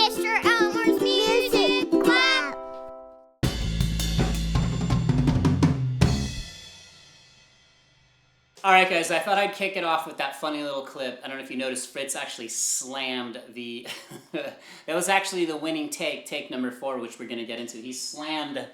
Mr. Elmer's Music Lab. Alright guys, I thought I'd kick it off with that funny little clip. I don't know if you noticed, Fritz actually slammed the... that was actually the winning take number 4, which we're going to get into. He slammed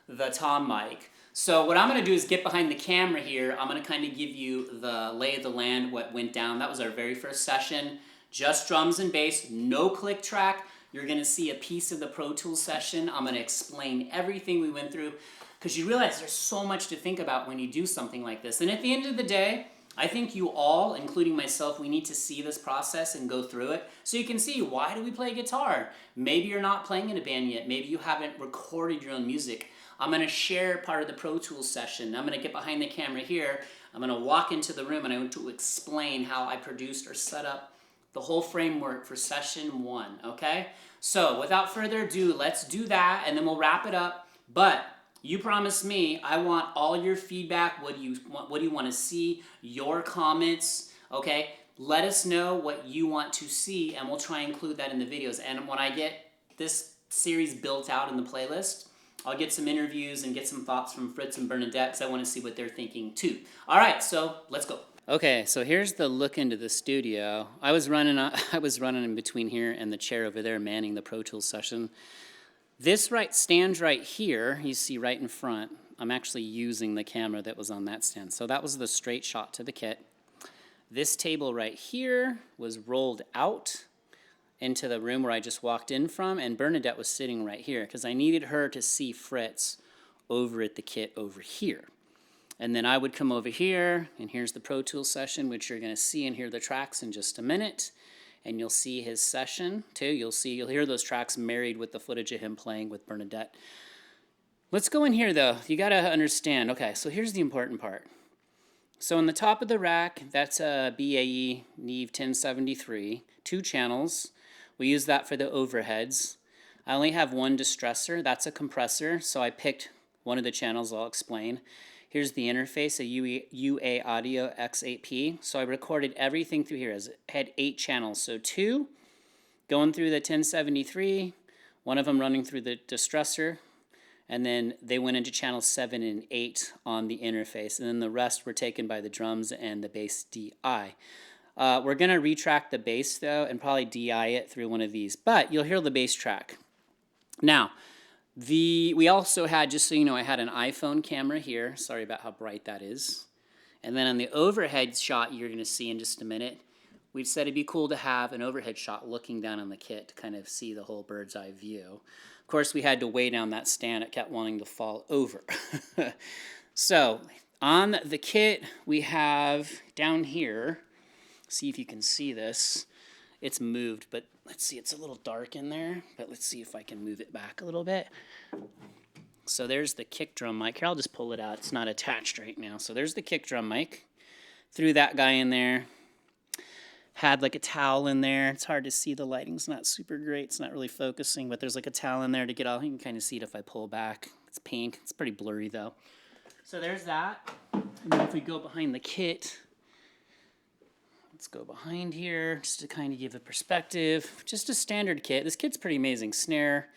the tom mic. So what I'm going to do is get behind the camera here. I'm going to kind of give you the lay of the land, what went down. That was our very first session. Just drums and bass, no click track. You're going to see a piece of the Pro Tools session. I'm going to explain everything we went through, because you realize there's so much to think about when you do something like this. And at the end of the day, I think you all, including myself, we need to see this process and go through it so you can see, why do we play guitar? Maybe you're not playing in a band yet. Maybe you haven't recorded your own music. I'm going to share part of the Pro Tools session. I'm going to get behind the camera here. I'm going to walk into the room and I'm going to explain how I produced or set up the whole framework for session 1, okay? So without further ado, let's do that and then we'll wrap it up. But you promised me, I want all your feedback. What do you want to see? Your comments, okay? Let us know what you want to see, and we'll try and include that in the videos. And when I get this series built out in the playlist, I'll get some interviews and get some thoughts from Fritz and Bernadette, because I want to see what they're thinking too. All right, so let's go. Okay, so here's the look into the studio. I was running in between here and the chair over there, manning the Pro Tools session. This stands right here, you see right in front. I'm actually using the camera that was on that stand. So that was the straight shot to the kit. This table right here was rolled out into the room where I just walked in from, and Bernadette was sitting right here because I needed her to see Fritz over at the kit over here. And then I would come over here, and here's the Pro Tools session, which you're going to see and hear the tracks in just a minute. And you'll see his session too. You'll hear those tracks married with the footage of him playing with Bernadette. Let's go in here though. You gotta understand. Okay, so here's the important part. So in the top of the rack, that's a BAE Neve 1073, 2 channels. We use that for the overheads. I only have one distressor. That's a compressor. So I picked one of the channels. I'll explain. Here's the interface, a UA Audio X8P. So I recorded everything through here. It had 8 channels. So 2 going through the 1073, one of them running through the distressor, and then they went into channels 7 and 8 on the interface. And then the rest were taken by the drums and the bass DI. We're going to retrack the bass though and probably DI it through one of these. But you'll hear the bass track. Now, we also had, just so you know, I had an iPhone camera here. Sorry about how bright that is. And then on the overhead shot you're going to see in just a minute, we said it'd be cool to have an overhead shot looking down on the kit to kind of see the whole bird's eye view. Of course, we had to weigh down that stand. It kept wanting to fall over. So on the kit, we have down here, see if you can see this. It's moved, but let's see, it's a little dark in there, but let's see if I can move it back a little bit. So there's the kick drum mic. Here, I'll just pull it out. It's not attached right now. So there's the kick drum mic. Threw that guy in there. Had like a towel in there. It's hard to see. The lighting's not super great. It's not really focusing, but there's like a towel in there to get all. You can kind of see it if I pull back. It's pink. It's pretty blurry though. So there's that. And then if we go behind the kit, let's go behind here just to kind of give a perspective. Just a standard kit. This kit's pretty amazing. Snare,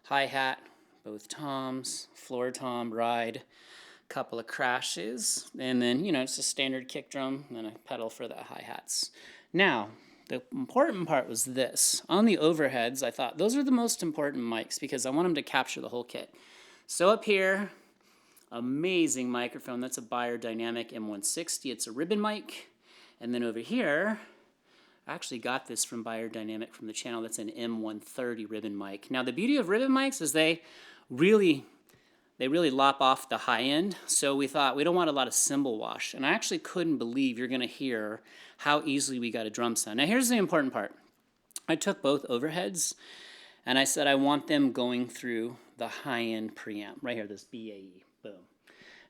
hi-hat, both toms, floor tom, ride, couple of crashes, and then, you know, it's a standard kick drum and a pedal for the hi-hats. Now, the important part was this. On the overheads, I thought those are the most important mics because I want them to capture the whole kit. So up here, amazing microphone. That's a Beyerdynamic M160. It's a ribbon mic. And then over here, I actually got this from Beyerdynamic from the channel. That's an M130 ribbon mic. Now the beauty of ribbon mics is they really lop off the high end. So we thought we don't want a lot of cymbal wash. And I actually couldn't believe you're going to hear how easily we got a drum sound. Now here's the important part. I took both overheads and I said I want them going through the high end preamp. Right here, this BAE. Boom.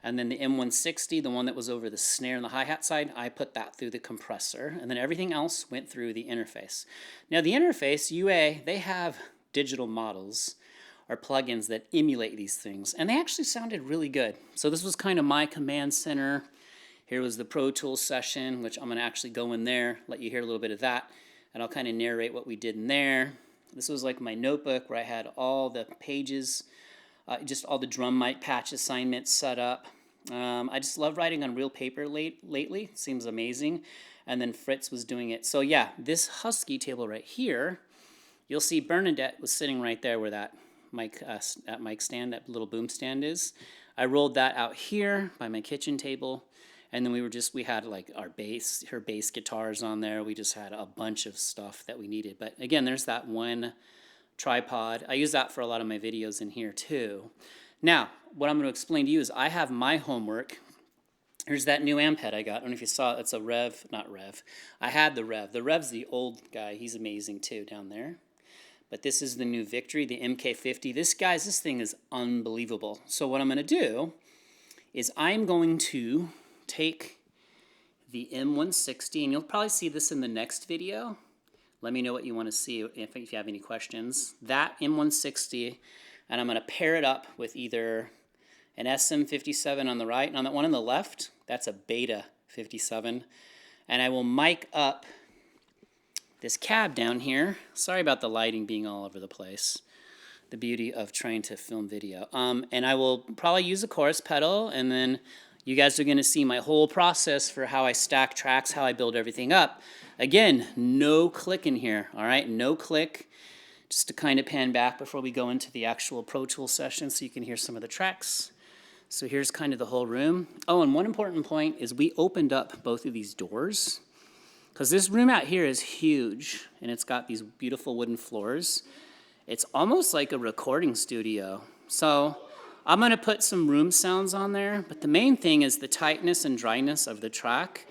And then the M160, the one that was over the snare and the hi-hat side, I put that through the compressor. And then everything else went through the interface. Now the interface, UA, they have digital models or plugins that emulate these things. And they actually sounded really good. So this was kind of my command center. Here was the Pro Tools session, which I'm going to actually go in there, let you hear a little bit of that. And I'll kind of narrate what we did in there. This was like my notebook where I had all the pages, just all the drum mic patch assignments set up. I just love writing on real paper lately. Seems amazing. And then Fritz was doing it. So yeah, this Husky table right here, you'll see Bernadette was sitting right there where that mic stand, that little boom stand is. I rolled that out here by my kitchen table. And then we had like her bass guitars on there. We just had a bunch of stuff that we needed. But again, there's that one tripod. I use that for a lot of my videos in here too. Now, what I'm going to explain to you is I have my homework. Here's that new amp head I got. I don't know if you saw it. It's a Rev, not Rev. I had the Rev. The Rev's the old guy. He's amazing too down there. But this is the new Victory, the MK50. This thing is unbelievable. So what I'm going to do is I'm going to take the M160, and you'll probably see this in the next video. Let me know what you want to see if you have any questions. That M160, and I'm going to pair it up with either an SM57 on the right, and on that one on the left, that's a Beta 57. And I will mic up this cab down here. Sorry about the lighting being all over the place. The beauty of trying to film video. And I will probably use a chorus pedal, and then you guys are going to see my whole process for how I stack tracks, how I build everything up. Again, no click in here, all right? No click, just to kind of pan back before we go into the actual Pro Tools session so you can hear some of the tracks. So here's kind of the whole room. Oh, and one important point is we opened up both of these doors because this room out here is huge, and it's got these beautiful wooden floors. It's almost like a recording studio. So I'm going to put some room sounds on there, but the main thing is the tightness and dryness of the track.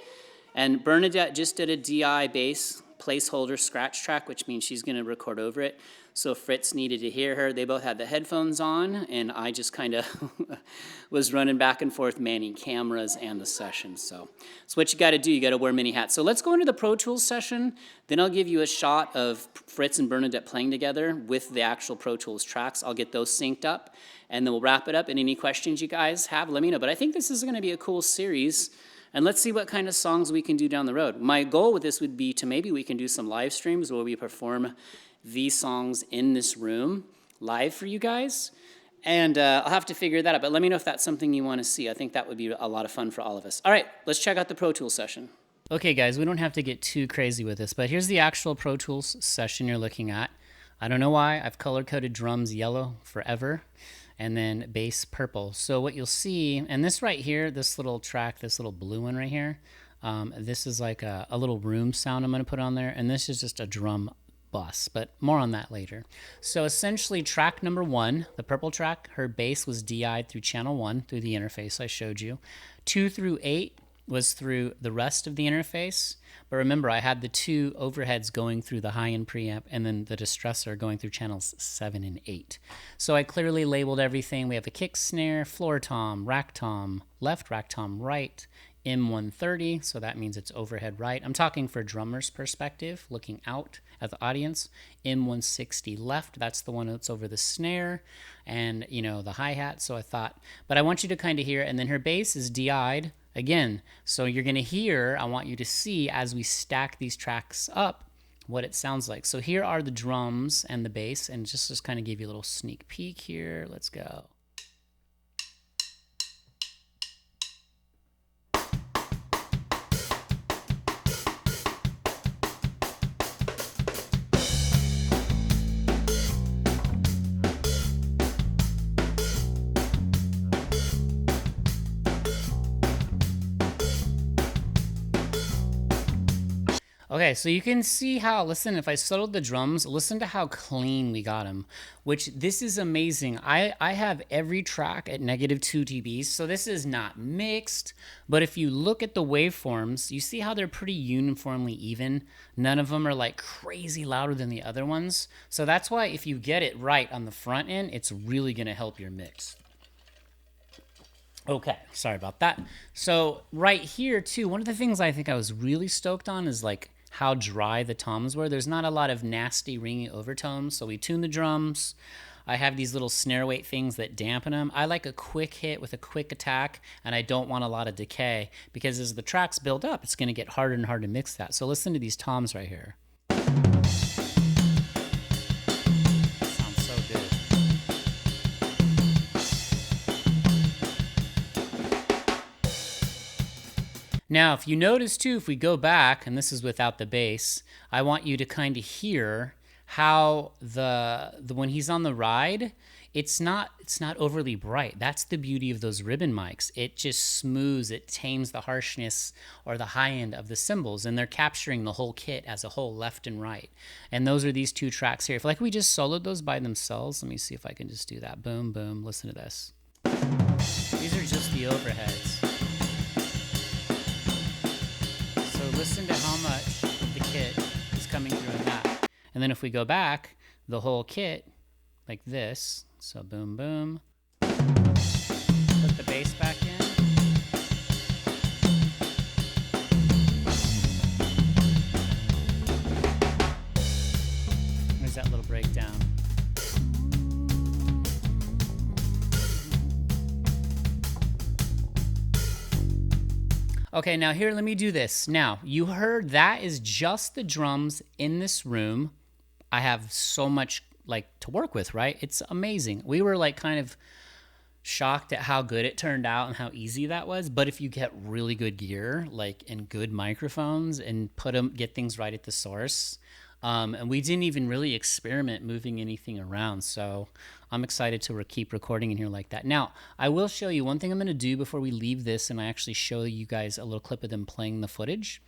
And Bernadette just did a DI bass placeholder scratch track, which means she's going to record over it. So Fritz needed to hear her. They both had the headphones on, and I just kind of was running back and forth manning cameras and the session. So that's what you got to do. You got to wear many hats. So let's go into the Pro Tools session. Then I'll give you a shot of Fritz and Bernadette playing together with the actual Pro Tools tracks. I'll get those synced up, and then we'll wrap it up. And any questions you guys have, let me know. But I think this is going to be a cool series. And let's see what kind of songs we can do down the road. My goal with this would be to maybe we can do some live streams where we perform these songs in this room live for you guys. And I'll have to figure that out. But let me know if that's something you want to see. I think that would be a lot of fun for all of us. All right, let's check out the Pro Tools session. Okay, guys, we don't have to get too crazy with this, but here's the actual Pro Tools session you're looking at. I don't know why. I've color-coded drums yellow forever, and then bass purple. So what you'll see, and this right here, this little track, this little blue one right here, this is like a little room sound I'm going to put on there, and this is just a drum bus, but more on that later. So essentially track number 1, the purple track, her bass was DI'd through channel 1 through the interface I showed you. 2 through 8 was through the rest of the interface, but remember I had the 2 overheads going through the high-end preamp and then the distressor going through channels 7 and 8. So I clearly labeled everything. We have a kick snare, floor tom, rack tom, left rack tom, right, M130, so that means it's overhead right. I'm talking for drummer's perspective, looking out at the audience. M160 left, that's the one that's over the snare and, you know, the hi-hat. So I thought, but I want you to kind of hear, and then her bass is DI'd again. So you're going to hear, I want you to see as we stack these tracks up, what it sounds like. So here are the drums and the bass, and just kind of give you a little sneak peek here. Let's go. Okay, so you can see how, listen, if I settled the drums, listen to how clean we got them, which this is amazing. I have every track at -2 dB, so this is not mixed, but if you look at the waveforms, you see how they're pretty uniformly even. None of them are like crazy louder than the other ones. So that's why if you get it right on the front end, it's really gonna help your mix. Okay, sorry about that. So right here too, one of the things I think I was really stoked on is like how dry the toms were. There's not a lot of nasty ringing overtones, so we tune the drums. I have these little snare weight things that dampen them. I like a quick hit with a quick attack, and I don't want a lot of decay because as the tracks build up, it's gonna get harder and harder to mix that. So listen to these toms right here. Now, if you notice too, if we go back, and this is without the bass, I want you to kind of hear how the when he's on the ride, it's not overly bright. That's the beauty of those ribbon mics. It just smooths, it tames the harshness or the high end of the cymbals, and they're capturing the whole kit as a whole, left and right. And those are these two tracks here. If like we just soloed those by themselves, let me see if I can just do that. Boom, boom. Listen to this. These are just the overheads. So listen to how much of the kit is coming through in that. And then if we go back, the whole kit, like this, so boom, boom. Put the bass back in. There's that little breakdown. Okay, now here, let me do this. Now, you heard that is just the drums in this room. I have so much like to work with, right? It's amazing. We were like kind of shocked at how good it turned out and how easy that was. But if you get really good gear, like and good microphones and get things right at the source, and we didn't even really experiment moving anything around. So I'm excited to keep recording in here like that. Now, I will show you one thing I'm going to do before we leave this, and I actually show you guys a little clip of them playing the footage.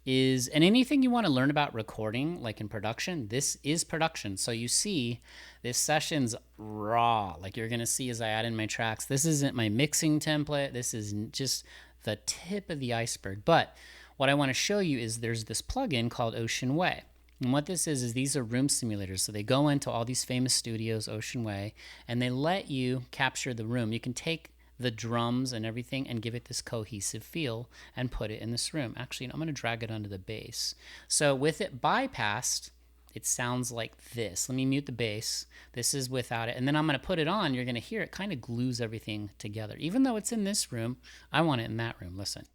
And anything you want to learn about recording, like in production, this is production. So you see this session's raw. Like you're going to see as I add in my tracks, this isn't my mixing template. This is just the tip of the iceberg. But what I want to show you is there's this plugin called Ocean Way. And what this is these are room simulators. So they go into all these famous studios, Ocean Way, and they let you capture the room. You can take the drums and everything and give it this cohesive feel and put it in this room. Actually, I'm going to drag it onto the bass. So with it bypassed, it sounds like this. Let me mute the bass. This is without it. And then I'm going to put it on. You're going to hear it kind of glues everything together. Even though it's in this room, I want it in that room. Listen.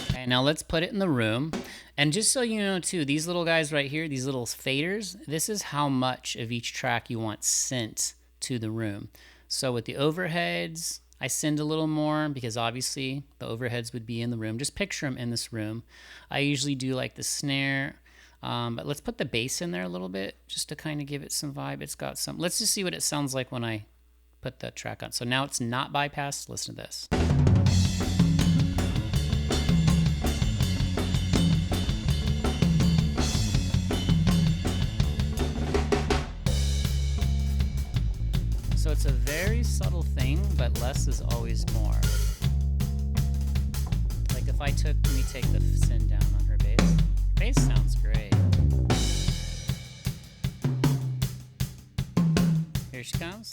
Okay, now let's put it in the room. And just so you know too, these little guys right here, these little faders, this is how much of each track you want sent to the room. So with the overheads, I send a little more because obviously the overheads would be in the room. Just picture them in this room. I usually do like the snare, but let's put the bass in there a little bit just to kind of give it some vibe. It's got some, let's just see what it sounds like when I put the track on. So now it's not bypassed. Listen to this. So it's a very subtle thing, but less is always more. Like if let me take the send down on her bass. Bass sounds great. Here she comes.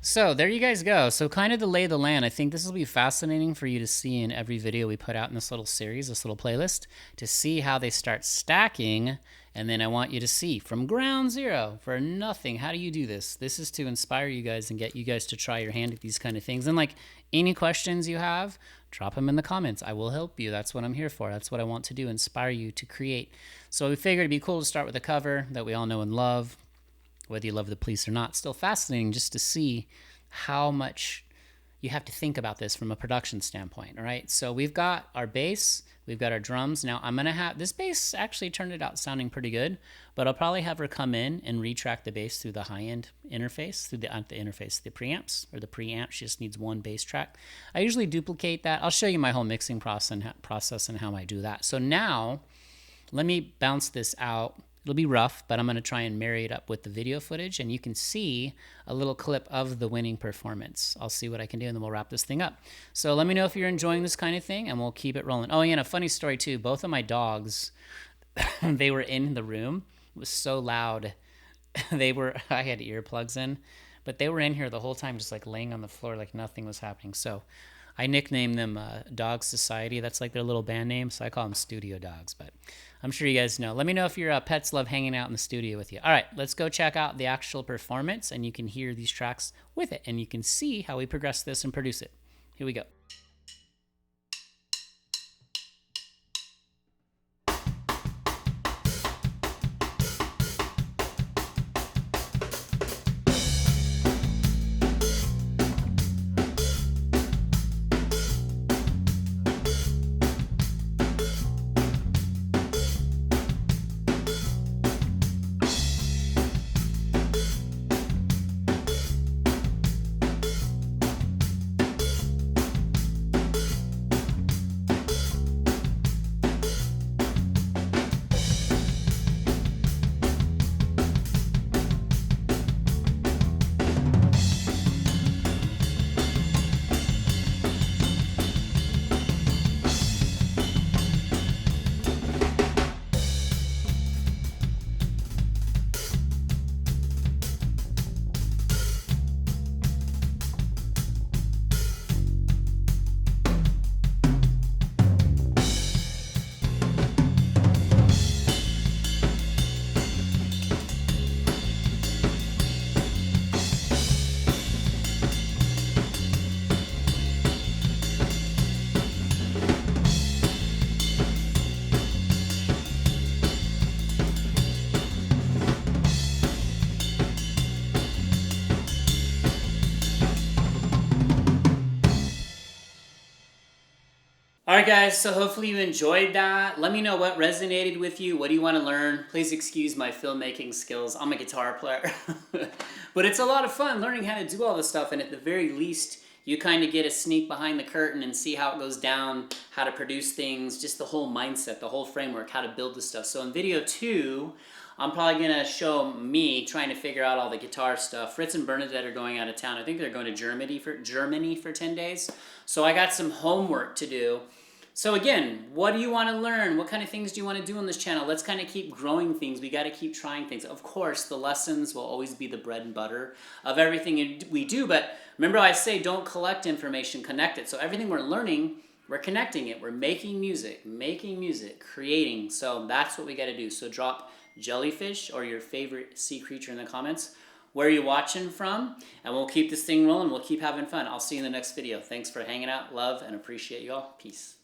So there you guys go. So kind of the lay of the land. I think this will be fascinating for you to see in every video we put out in this little series, this little playlist, to see how they start stacking. And then I want you to see from ground zero for nothing. How do you do this? This is to inspire you guys and get you guys to try your hand at these kind of things. And like any questions you have, drop them in the comments. I will help you. That's what I'm here for. That's what I want to do, inspire you to create. So we figured it'd be cool to start with a cover that we all know and love. Whether you love the Police or not, still fascinating just to see how much you have to think about this from a production standpoint, all right? So we've got our bass, we've got our drums. Now I'm gonna have, this bass actually turned it out sounding pretty good, but I'll probably have her come in and retrack the bass through the high-end interface, through the interface, the preamps, or the preamp. She just needs one bass track. I usually duplicate that. I'll show you my whole mixing process and how I do that. So now, let me bounce this out. It'll be rough, but I'm going to try and marry it up with the video footage, and you can see a little clip of the winning performance. I'll see what I can do, and then we'll wrap this thing up. So let me know if you're enjoying this kind of thing, and we'll keep it rolling. Oh, yeah, and a funny story, too. Both of my dogs, they were in the room. It was so loud. I had earplugs in, but they were in here the whole time just like laying on the floor like nothing was happening. So I nicknamed them Dog Society. That's like their little band name, so I call them Studio Dogs, but I'm sure you guys know. Let me know if your pets love hanging out in the studio with you. All right, let's go check out the actual performance, and you can hear these tracks with it, and you can see how we progress this and produce it. Here we go. Alright guys, so hopefully you enjoyed that. Let me know what resonated with you. What do you want to learn? Please excuse my filmmaking skills. I'm a guitar player. But it's a lot of fun learning how to do all this stuff, and at the very least, you kind of get a sneak behind the curtain and see how it goes down, how to produce things, just the whole mindset, the whole framework, how to build this stuff. So in video 2, I'm probably going to show me trying to figure out all the guitar stuff. Fritz and Bernadette are going out of town. I think they're going to Germany for 10 days. So I got some homework to do. So again, what do you want to learn? What kind of things do you want to do on this channel? Let's kind of keep growing things. We got to keep trying things. Of course, the lessons will always be the bread and butter of everything we do. But remember I say don't collect information, connect it. So everything we're learning, we're connecting it. We're making music, creating. So that's what we got to do. So drop jellyfish or your favorite sea creature in the comments. Where are you watching from? And we'll keep this thing rolling. We'll keep having fun. I'll see you in the next video. Thanks for hanging out. Love and appreciate you all. Peace.